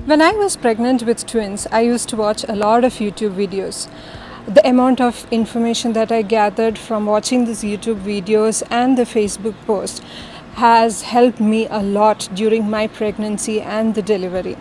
When I was pregnant with twins, I used to watch a lot of YouTube videos. The amount of information that I gathered from watching these YouTube videos and the Facebook post has helped me a lot during my pregnancy and the delivery.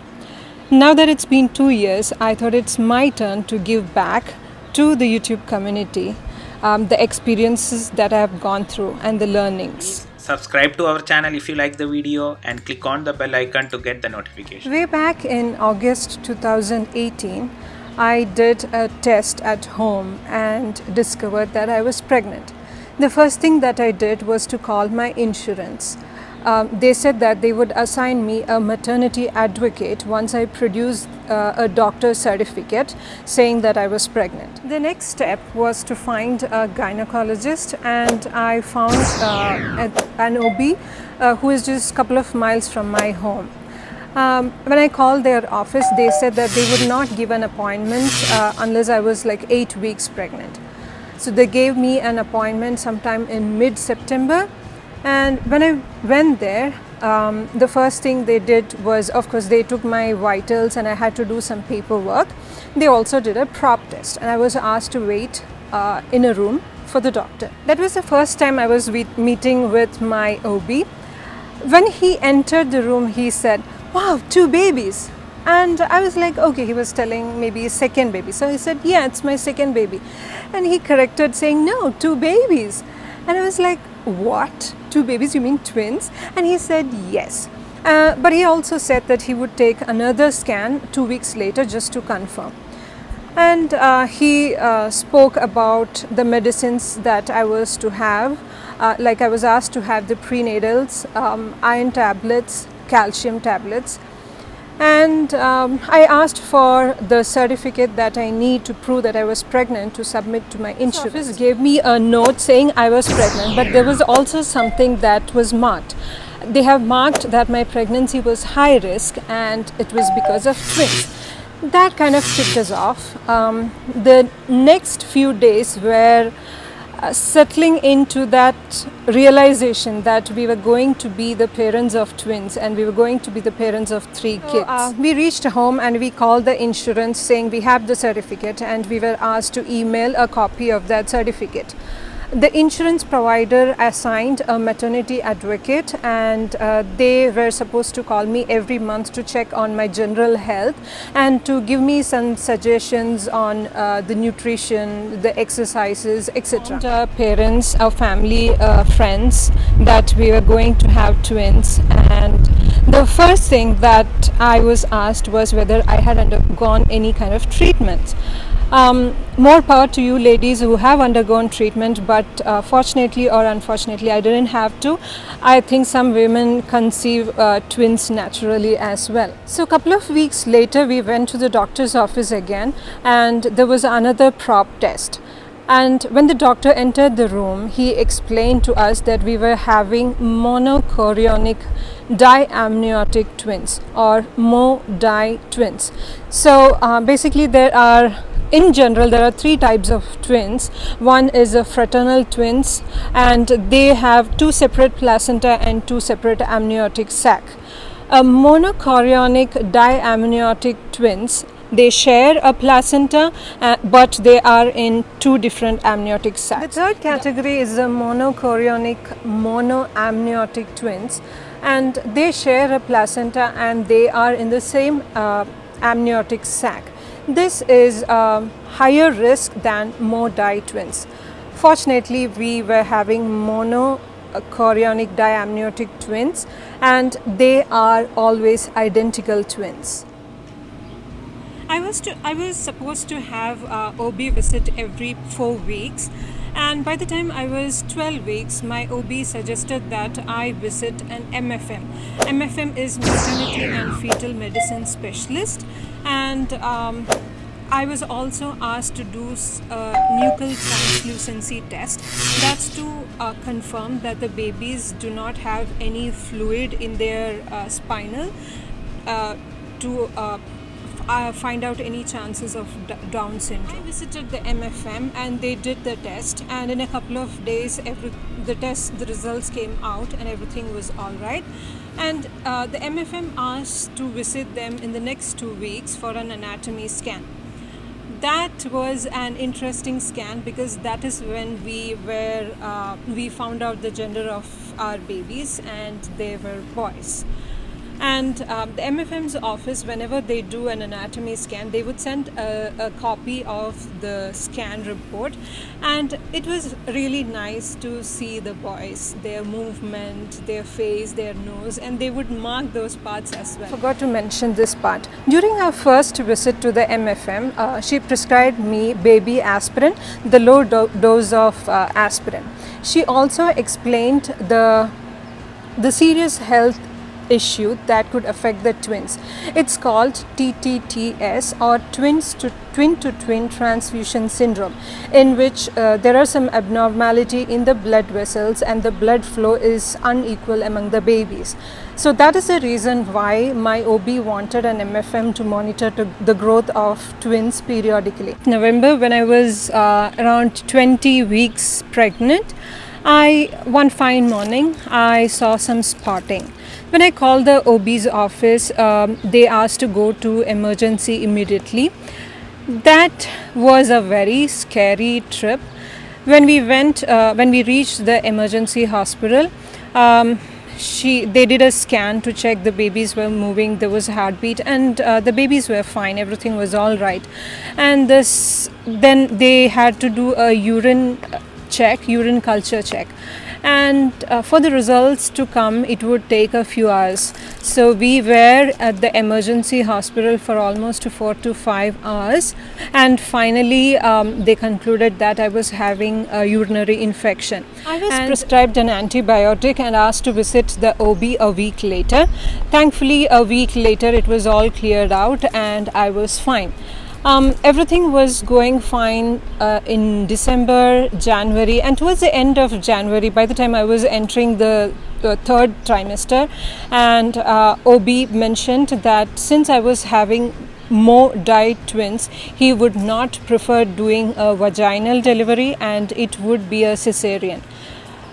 Now that it's been 2 years, I thought it's my turn to give back to the YouTube community the experiences that I have gone through and the learnings. Subscribe to our channel if you like the video and click on the bell icon to get the notification. Way back in August 2018, I did a test at home and discovered that I was pregnant. The first thing that I did was to call my insurance. They said that they would assign me a maternity advocate once I produced a doctor's certificate saying that I was pregnant. The next step was to find a gynecologist, and I found an OB who is just a couple of miles from my home. When I called their office, they said that they would not give an appointment unless I was like 8 weeks pregnant. So they gave me an appointment sometime in mid-September. And when I went there, the first thing they did was, of course, they took my vitals and I had to do some paperwork. They also did a prop test, and I was asked to wait in a room for the doctor. That was the first time I was meeting with my OB. When he entered the room, he said, "Wow, 2 babies." And I was like, okay, he was telling maybe a second baby. So I said, yeah, it's my second baby. And he corrected saying, no, 2 babies. And I was like, what? 2 babies? You mean twins? And he said yes. But he also said that he would take another scan 2 weeks later just to confirm. And he spoke about the medicines that I was to have. Like I was asked to have the prenatals, iron tablets, calcium tablets. And I asked for the certificate that I need to prove that I was pregnant to submit to my insurance. The office gave me a note saying I was pregnant, but there was also something that was marked. They have marked that my pregnancy was high risk and it was because of twins. That kind of tipped us off. The next few days were settling into that realization that we were going to be the parents of twins and we were going to be the parents of 3 kids. We reached home and we called the insurance saying we have the certificate, and we were asked to email a copy of that certificate. The insurance provider assigned a maternity advocate, and they were supposed to call me every month to check on my general health and to give me some suggestions on the nutrition, the exercises, etc. Our parents, our family, friends, that we were going to have twins, and the first thing that I was asked was whether I had undergone any kind of treatment. More power to you ladies who have undergone treatment, but fortunately or unfortunately I didn't have to. I think some women conceive twins naturally as well. So a couple of weeks later we went to the doctor's office again, and there was another prop test. And when the doctor entered the room, he explained to us that we were having Monochorionic Diamniotic twins, or Mo-Di twins. So basically in general, there are 3 types of twins. One is a fraternal twins, and they have 2 separate placenta and 2 separate amniotic sac. A monochorionic diamniotic twins, they share a placenta, but they are in 2 different amniotic sacs. The third category is the monochorionic monoamniotic twins, and they share a placenta and they are in the same amniotic sac. This is higher risk than Mo-Di twins. Fortunately, we were having monochorionic diamniotic twins, and they are always identical twins. I was supposed to have OB visit every 4 weeks, and by the time I was 12 weeks, my OB suggested that I visit an MFM. MFM is Maternal-Fetal Medicine Specialist, and I was also asked to do a nuchal translucency test. That's to confirm that the babies do not have any fluid in their spinal, to find out any chances of Down syndrome. I visited the MFM and they did the test, and in a couple of days the results came out and everything was all right. And the MFM asked to visit them in the next 2 weeks for an anatomy scan. That was an interesting scan because that is when we found out the gender of our babies, and they were boys. And the MFM's office, whenever they do an anatomy scan, they would send a copy of the scan report, and it was really nice to see the boys, their movement, their face, their nose, and they would mark those parts as well. Forgot to mention this part. During our first visit to the MFM, she prescribed me baby aspirin, the low dose of aspirin. She also explained the serious health issue that could affect the twins. It's called TTTS, or twin-to-twin transfusion syndrome, in which there are some abnormality in the blood vessels and the blood flow is unequal among the babies. So that is the reason why my OB wanted an MFM to monitor the growth of twins periodically. November, when I was around 20 weeks pregnant, one fine morning I saw some spotting. When I called the OB's office, they asked to go to emergency immediately. That was a very scary trip. When we reached the emergency hospital, they did a scan to check the babies were moving, there was a heartbeat, and the babies were fine, everything was all right. And then they had to do a urine culture check, and for the results to come it would take a few hours. So we were at the emergency hospital for almost 4 to 5 hours, and finally they concluded that I was having a urinary infection. I was prescribed an antibiotic and asked to visit the OB a week later. Thankfully, a week later it was all cleared out and I was fine. Everything was going fine in December, January, and towards the end of January, by the time I was entering the third trimester, and OB mentioned that since I was having more died twins, he would not prefer doing a vaginal delivery and it would be a cesarean.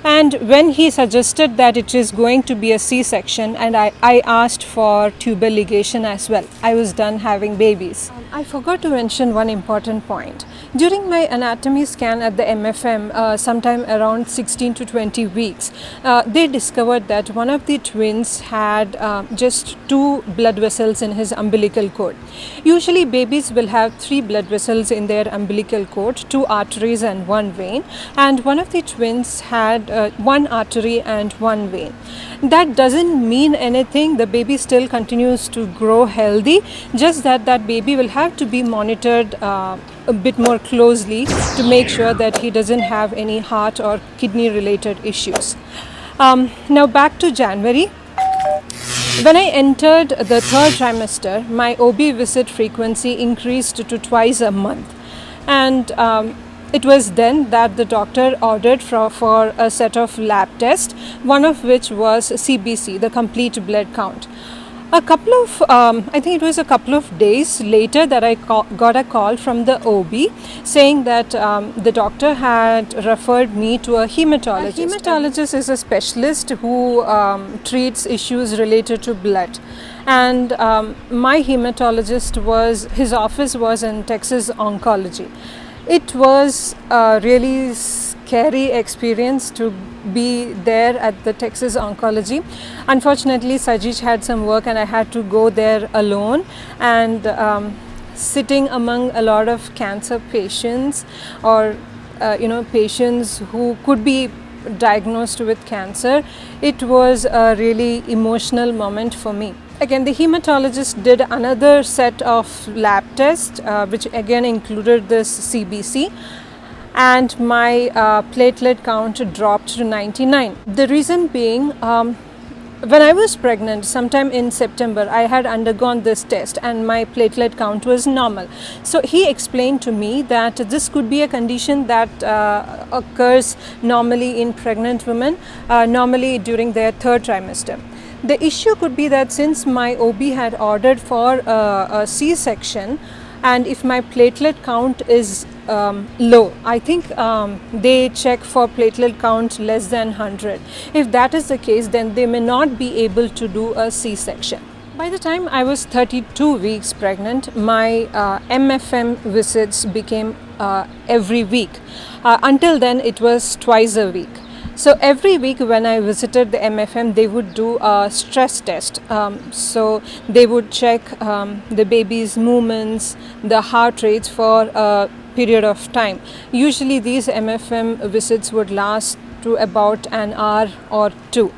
And when he suggested that it is going to be a C-section, and I asked for tubal ligation as well, I was done having babies. I forgot to mention one important point. During my anatomy scan at the MFM, sometime around 16 to 20 weeks, they discovered that one of the twins had just 2 blood vessels in his umbilical cord. Usually babies will have 3 blood vessels in their umbilical cord, 2 arteries and 1 vein, and one of the twins had 1 artery and 1 vein. That doesn't mean anything. The baby still continues to grow healthy, just that baby will have to be monitored a bit more closely to make sure that he doesn't have any heart or kidney related issues. Now back to January. When I entered the third trimester, my OB visit frequency increased to twice a month, and it was then that the doctor ordered for a set of lab tests, one of which was CBC, the complete blood count. I think it was a couple of days later that I got a call from the OB saying that the doctor had referred me to a hematologist. A hematologist is a specialist who treats issues related to blood. And my hematologist his office was in Texas Oncology. It was a really scary experience to be there at the Texas Oncology. Unfortunately, Sajij had some work and I had to go there alone, and sitting among a lot of cancer patients or patients who could be diagnosed with cancer, it was a really emotional moment for me. Again, the hematologist did another set of lab tests, which again included this CBC, and my platelet count dropped to 99. The reason being, when I was pregnant, sometime in September, I had undergone this test and my platelet count was normal. So he explained to me that this could be a condition that occurs normally in pregnant women, normally during their third trimester. The issue could be that since my OB had ordered for a C-section, and if my platelet count is low, I think they check for platelet count less than 100. If that is the case, then they may not be able to do a C-section. By the time I was 32 weeks pregnant, my MFM visits became every week. Until then, it was twice a week. So every week when I visited the MFM, they would do a stress test. So they would check the baby's movements, the heart rates for a period of time. Usually these MFM visits would last to about an hour or two.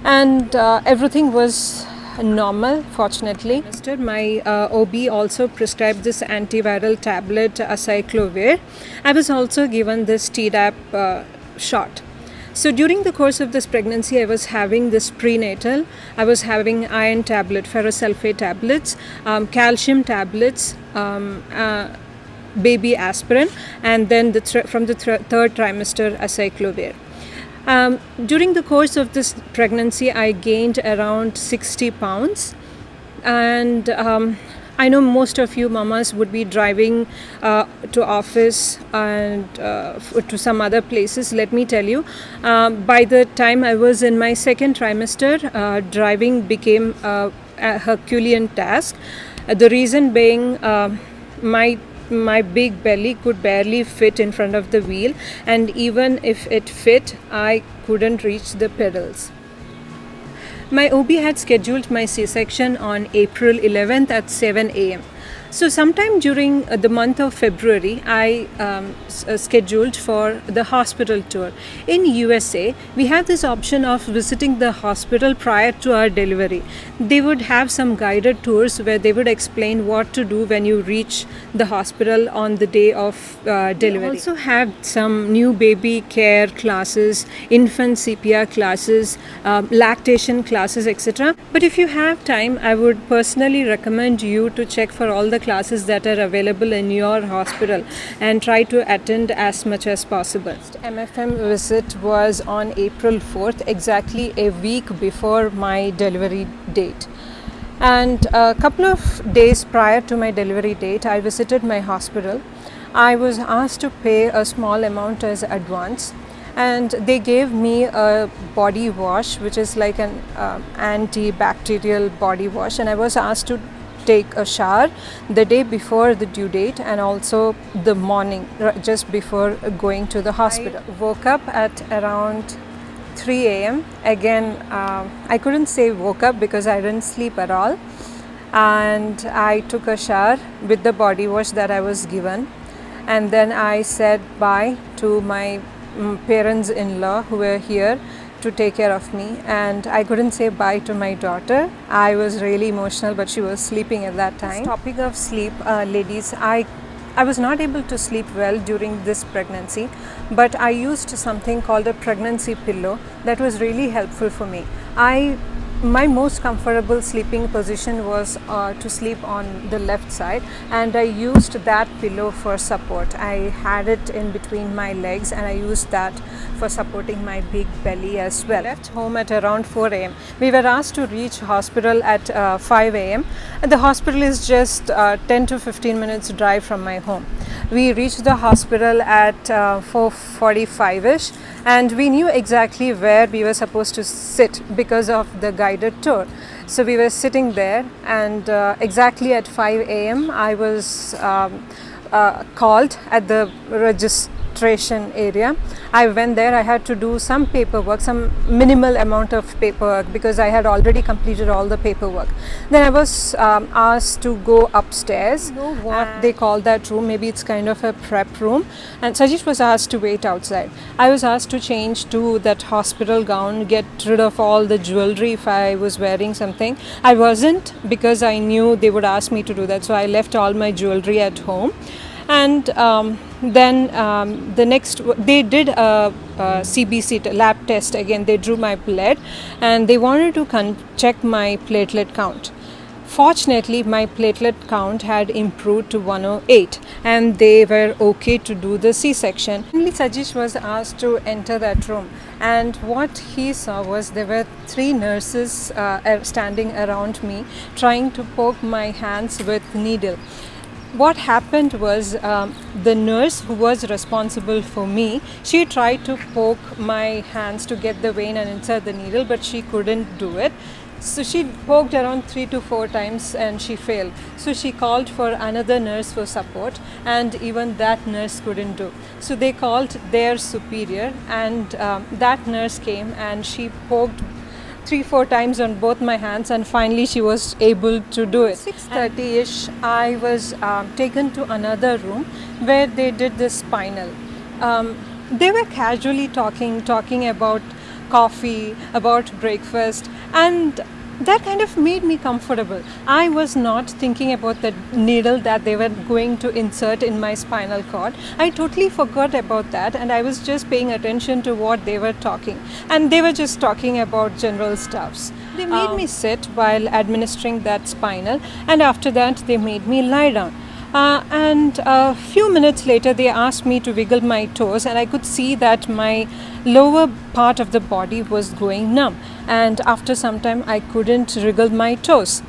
And everything was normal, fortunately. My OB also prescribed this antiviral tablet acyclovir. I was also given this Tdap shot. So during the course of this pregnancy, I was having this prenatal. I was having iron tablet, ferrosulfate tablets, calcium tablets, baby aspirin, and then from the third trimester acyclovir. During the course of this pregnancy, I gained around 60 pounds, and I know most of you mamas would be driving to office and to some other places. Let me tell you, by the time I was in my second trimester, driving became a Herculean task. The reason being my big belly could barely fit in front of the wheel, and even if it fit, I couldn't reach the pedals. My OB had scheduled my C-section on April 11th at 7 a.m. So sometime during the month of February, I scheduled for the hospital tour. In USA, we have this option of visiting the hospital prior to our delivery. They would have some guided tours where they would explain what to do when you reach the hospital on the day of delivery. We also have some new baby care classes, infant CPR classes, lactation classes, etc. But if you have time, I would personally recommend you to check for all the classes that are available in your hospital and try to attend as much as possible. MFM visit was on April 4th, exactly a week before my delivery date. And a couple of days prior to my delivery date, I visited my hospital. I was asked to pay a small amount as advance, and they gave me a body wash, which is like an antibacterial body wash, and I was asked to take a shower the day before the due date and also the morning just before going to the hospital. I woke up at around 3 a.m. Again, I couldn't say woke up because I didn't sleep at all, and I took a shower with the body wash that I was given, and then I said bye to my parents-in-law who were here to take care of me, and I couldn't say bye to my daughter. I was really emotional, but she was sleeping at that time. Topic of sleep, ladies, I was not able to sleep well during this pregnancy, but I used something called a pregnancy pillow that was really helpful for me. My most comfortable sleeping position was to sleep on the left side, and I used that pillow for support. I had it in between my legs, and I used that for supporting my big belly as well. I left home at around 4 a.m. We were asked to reach hospital at 5 a.m. The hospital is just 10 to 15 minutes drive from my home. We reached the hospital at 4:45ish, and we knew exactly where we were supposed to sit because of the guided tour. So we were sitting there, and exactly at 5 a.m. I was called at the registration area. I went there. I had to do some paperwork, some minimal amount of paperwork, because I had already completed all the paperwork. Then I was asked to go upstairs. You know what they call that room? Maybe it's kind of a prep room. And Sajish was asked to wait outside. I was asked to change to that hospital gown, get rid of all the jewelry if I was wearing something. I wasn't, because I knew they would ask me to do that. So I left all my jewelry at home. And then the next, they did a CBC lab test again. They drew my blood, and they wanted to check my platelet count. Fortunately, my platelet count had improved to 108 and they were okay to do the C-section. Finally, Sajish was asked to enter that room, and what he saw was there were 3 nurses standing around me trying to poke my hands with needle. What happened was the nurse who was responsible for me, she tried to poke my hands to get the vein and insert the needle, but she couldn't do it. So she poked around 3 to 4 times and she failed. So she called for another nurse for support, and even that nurse couldn't do. So they called their superior, and that nurse came and she poked 3-4 times on both my hands, and finally she was able to do it. 6:30ish, I was taken to another room where they did the spinal. They were casually talking about coffee, about breakfast, and that kind of made me comfortable. I was not thinking about the needle that they were going to insert in my spinal cord. I totally forgot about that, and I was just paying attention to what they were talking, and they were just talking about general stuffs. They made me sit while administering that spinal, and after that they made me lie down. And a few minutes later they asked me to wiggle my toes, and I could see that my lower part of the body was going numb, and after some time I couldn't wriggle my toes.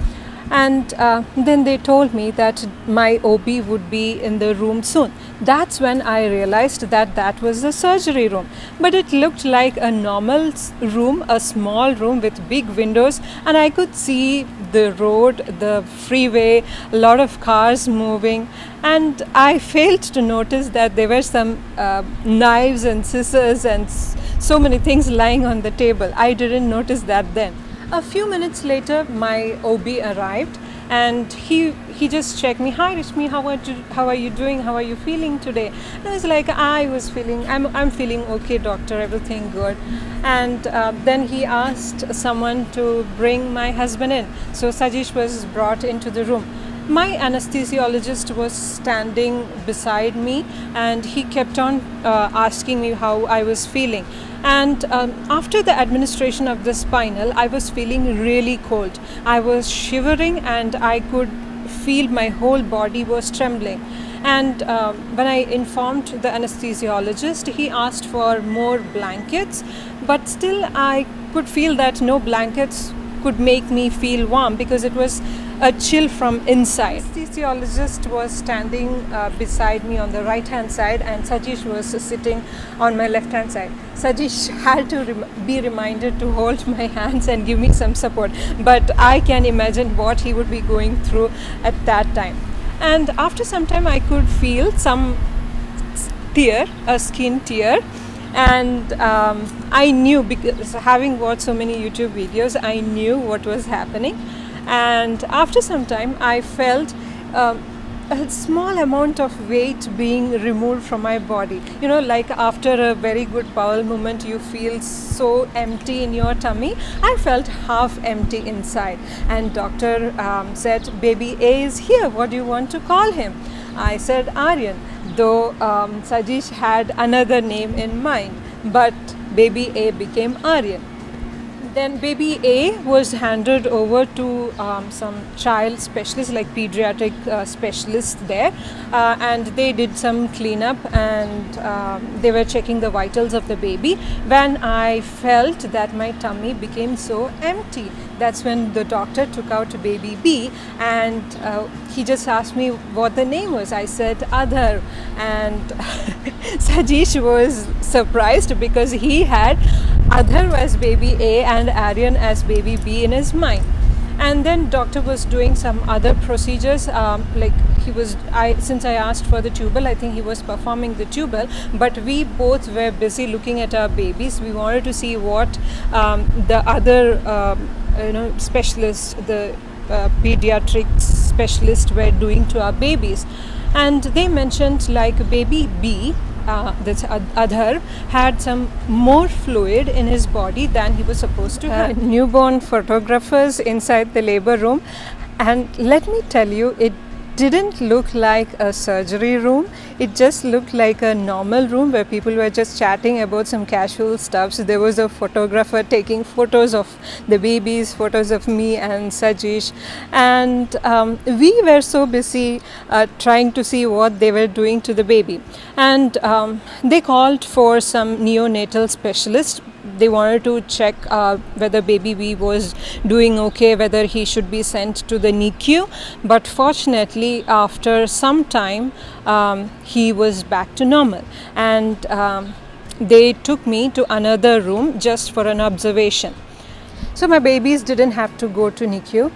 And then they told me that my OB would be in the room soon. That's when I realized that that was the surgery room, but it looked like a normal room, a small room with big windows, and I could see the road, the freeway, a lot of cars moving, and I failed to notice that there were some knives and scissors and so many things lying on the table. I didn't notice that then. A few minutes later, my OB arrived, and he just checked me. Hi Rishmi, how are you doing? How are you feeling today? And I was like, I'm feeling okay, doctor, everything good. And then he asked someone to bring my husband in. So Sajish was brought into the room. My anesthesiologist was standing beside me, and he kept on asking me how I was feeling. And after the administration of the spinal, I was feeling really cold. I was shivering, and I could feel my whole body was trembling. And when I informed the anesthesiologist, he asked for more blankets, but still I could feel that no blankets could make me feel warm because it was a chill from inside. The anesthesiologist was standing beside me on the right hand side, and Sajish was sitting on my left hand side. Sajish had to be reminded to hold my hands and give me some support, but I can imagine what he would be going through at that time. And after some time I could feel some tear, a skin tear, and I knew, because having watched so many YouTube videos, I knew what was happening. And after some time I felt a small amount of weight being removed from my body. You know, like after a very good bowel movement you feel so empty in your tummy. I felt half empty inside, and doctor said, baby A is here, what do you want to call him? I said Aryan, though Sajish had another name in mind, but baby A became Aryan. Then baby A was handed over to some child specialist, like pediatric specialist there, and they did some cleanup, and they were checking the vitals of the baby. When I felt that my tummy became so empty, that's when the doctor took out baby B, and he just asked me what the name was. I said Adhar, and Sajish was surprised because he had Adhar as baby A and Aryan as baby B in his mind. And then doctor was doing some other procedures, since I asked for the tubal, I think he was performing the tubal, but we both were busy looking at our babies. We wanted to see what the other specialists, the pediatric specialists were doing to our babies. And they mentioned like baby B, this Adhar, had some more fluid in his body than he was supposed to have. Newborn photographers inside the labor room, and let me tell you, it didn't look like a surgery room. It just looked like a normal room where people were just chatting about some casual stuff. So there was a photographer taking photos of the babies, photos of me and Sajish, and we were so busy trying to see what they were doing to the baby. And they called for some neonatal specialist. They wanted to check whether baby B was doing okay, whether he should be sent to the NICU. But fortunately, after some time, he was back to normal. And they took me to another room just for an observation. So my babies didn't have to go to NICU.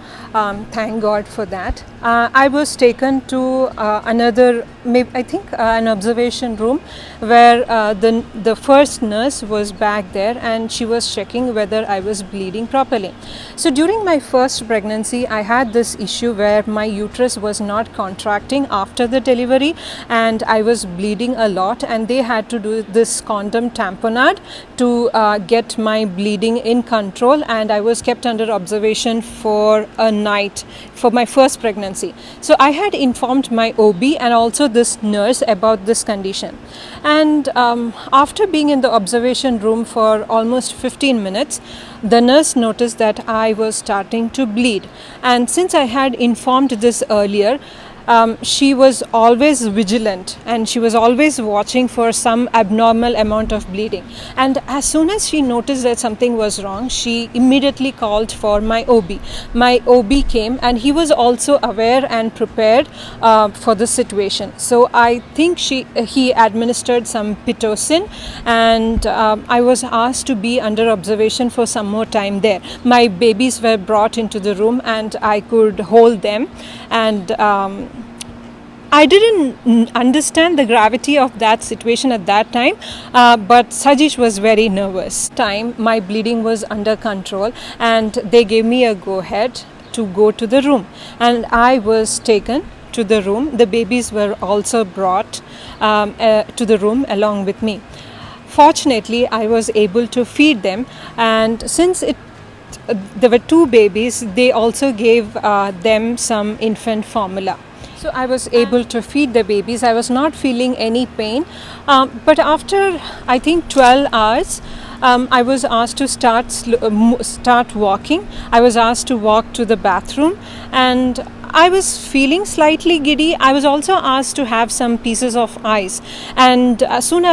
Thank God for that. I was taken to another, I think an observation room where the first nurse was back there and she was checking whether I was bleeding properly. So during my first pregnancy, I had this issue where my uterus was not contracting after the delivery and I was bleeding a lot, and they had to do this condom tamponade to get my bleeding in control, and I was kept under observation for a night for my first pregnancy. So I had informed my OB and also this nurse about this condition. And after being in the observation room for almost 15 minutes, the nurse noticed that I was starting to bleed. And since I had informed this earlier, she was always vigilant and she was always watching for some abnormal amount of bleeding. And as soon as she noticed that something was wrong, she immediately called for my OB. My OB came and he was also aware and prepared for the situation. So I think he administered some Pitocin, and I was asked to be under observation for some more time there. My babies were brought into the room and I could hold them, and I didn't understand the gravity of that situation at that time, but Sajish was very nervous. My bleeding was under control and they gave me a go-ahead to go to the room, and I was taken to the room. The babies were also brought to the room along with me. Fortunately, I was able to feed them, and since there were two babies, they also gave them some infant formula. So I was able to feed the babies. I was not feeling any pain, but after I think 12 hours, I was asked to start walking. I was asked to walk to the bathroom, and I was feeling slightly giddy. I was also asked to have some pieces of ice, and soon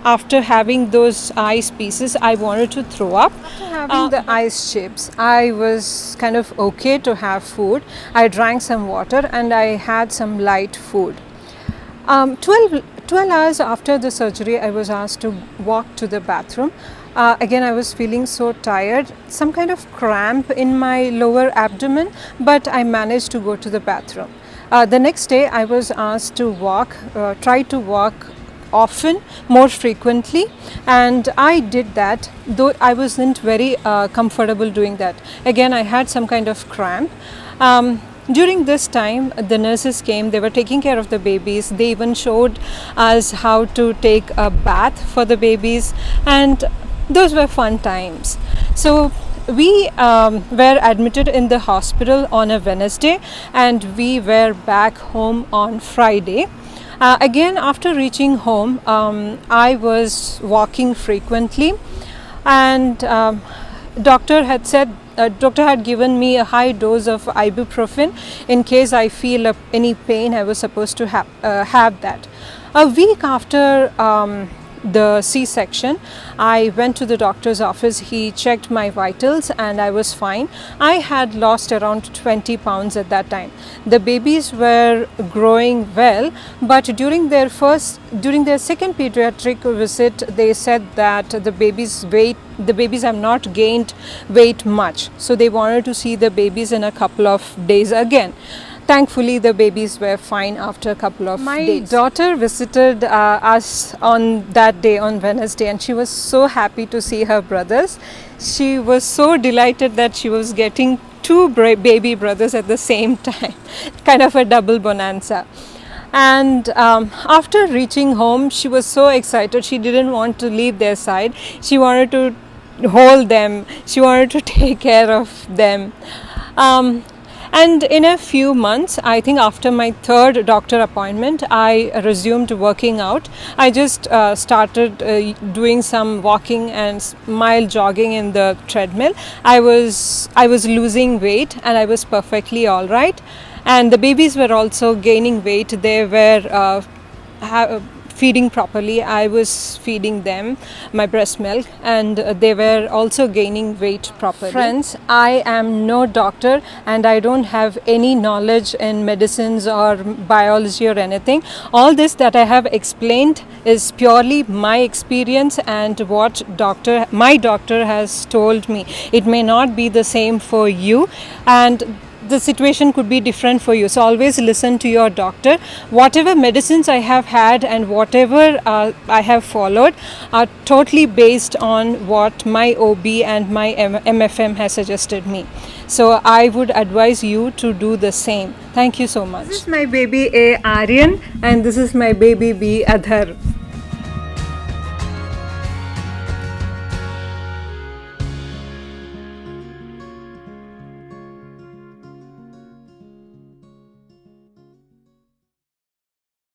after having those ice pieces, I wanted to throw up. After having the ice chips, I was kind of okay to have food. I drank some water and I had some light food. 12 hours after the surgery, I was asked to walk to the bathroom. Again, I was feeling so tired, some kind of cramp in my lower abdomen, but I managed to go to the bathroom. The next day, I was asked to try to walk often, more frequently, and I did that, though I wasn't very comfortable doing that. Again, I had some kind of cramp. During this time, the nurses came, they were taking care of the babies. They even showed us how to take a bath for the babies, and those were fun times. So we were admitted in the hospital on a Wednesday, and we were back home on Friday. Again, after reaching home, I was walking frequently, and doctor had given me a high dose of ibuprofen in case I feel any pain. I was supposed to have that. A week after the C-section, I went to the doctor's office. He checked my vitals and I was fine. I had lost around 20 pounds at that time. The babies were growing well, but during their second pediatric visit, they said that the babies have not gained weight much. So they wanted to see the babies in a couple of days again. Thankfully, the babies were fine after a couple of days. My daughter visited us on that day, on Wednesday, and she was so happy to see her brothers. She was so delighted that she was getting two baby brothers at the same time, kind of a double bonanza. And after reaching home, she was so excited. She didn't want to leave their side. She wanted to hold them. She wanted to take care of them. And in a few months, I think after my third doctor appointment, I resumed working out. I just started doing some walking and mild jogging in the treadmill. I was losing weight and I was perfectly all right. And the babies were also gaining weight. They were feeding properly. I was feeding them my breast milk, and they were also gaining weight properly. Friends, I am no doctor and I don't have any knowledge in medicines or biology or anything. All this that I have explained is purely my experience and what my doctor has told me. It may not be the same for you, and the situation could be different for you. So always listen to your doctor. Whatever medicines I have had and whatever I have followed are totally based on what my OB and my MFM has suggested me. So I would advise you to do the same. Thank you so much. This is my baby A, Aryan, and this is my baby B, Adhar.